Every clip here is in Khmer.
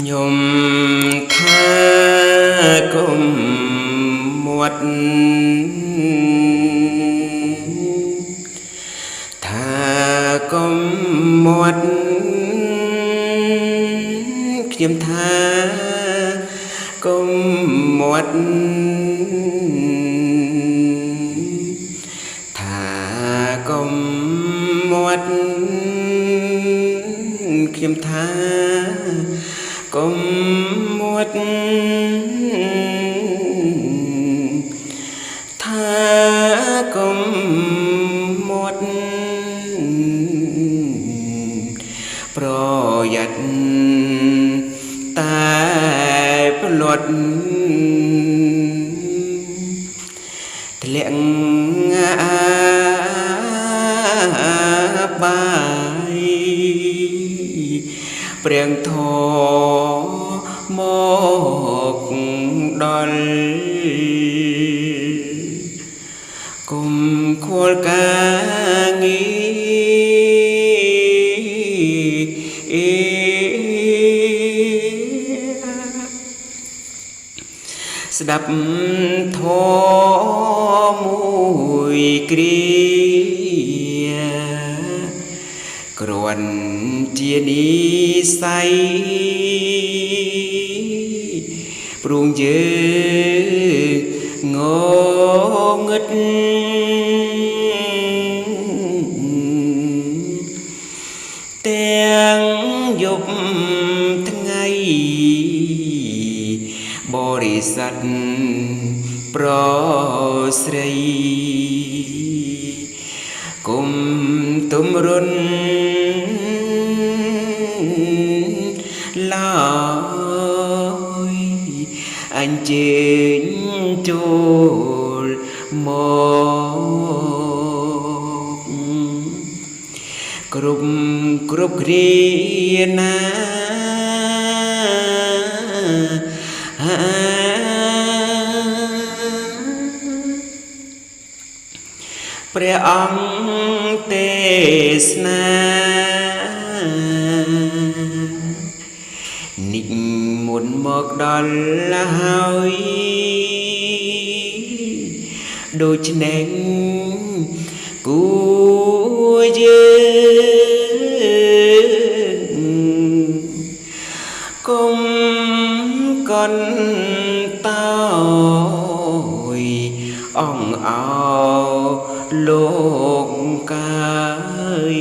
nhôm tha cùng một tha cùng một nhôm tha cùng một tha cùng một khiêm tha cùng một tha cùng mộtประหยัด tại luật lệnh bài Priang thọ một đòn cùng khuôn ca nghĩ đập thọ mùi kia cồn chia đi say pruông dư ngô ngất tiếng dục tháng ngàyบริษัทโปรสรีกุมตุมรุนลอยอันเจนจูลมกกรุบกรุบเรียนาព្រះអង្គទេសនានិមន្តមកដល់ហើយដូច្នេះគួរយើងគុំកន្តោយអង្គអោលោកកាយ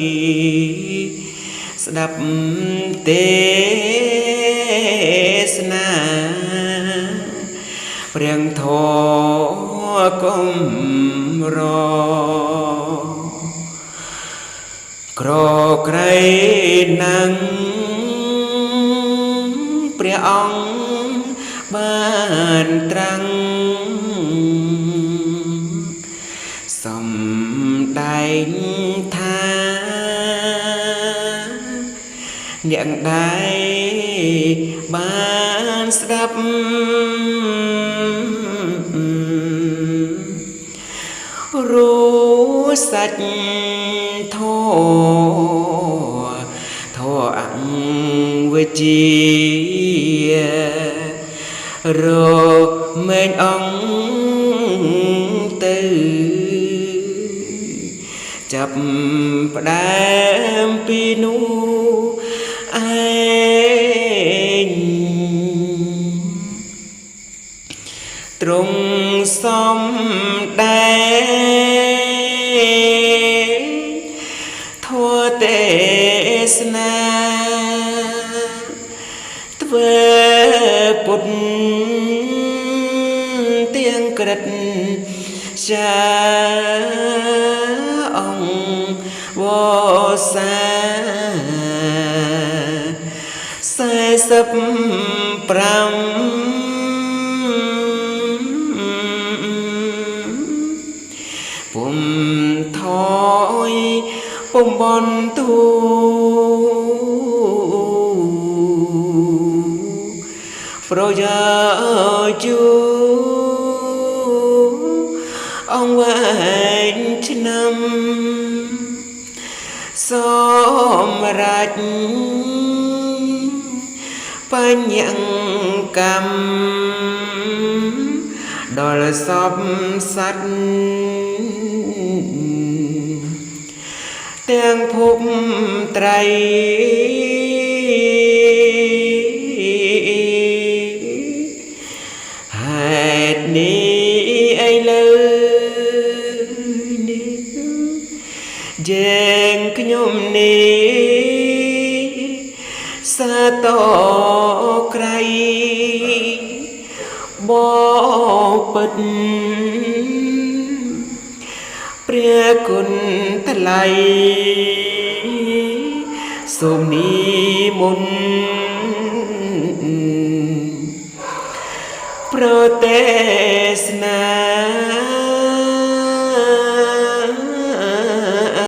ស្ដាប់ទេសនាព្រាងធរគុំរក្រក្រៃណាំងព្រះអង្គបានត្រាំងសំដែងថាអ្នកដែលបានស្ដាប់รู้สัจធម៌អង្គវិជ្ជារមែងអង្គទៅចាប់ផ្ដើមពីនោះឯងទ្រង់សំដែងធម៌ទេសនាធ្វើពុទ្ធទាំងក្រិតចាអង្គវសា45ពុំថយពុំបន់ទូប្រយោជន៍អង្គវែងឆ្នាំ សម្រេច បញ្ញកម្មដល់សពសត្វទាំងភពត្រីហេតុនេះឥឡូវនេះយើងខ្ញុំនេះសាតក្រៃបពិតព្រះគុណថ្លៃសូមនិមន្តប្រទេសនា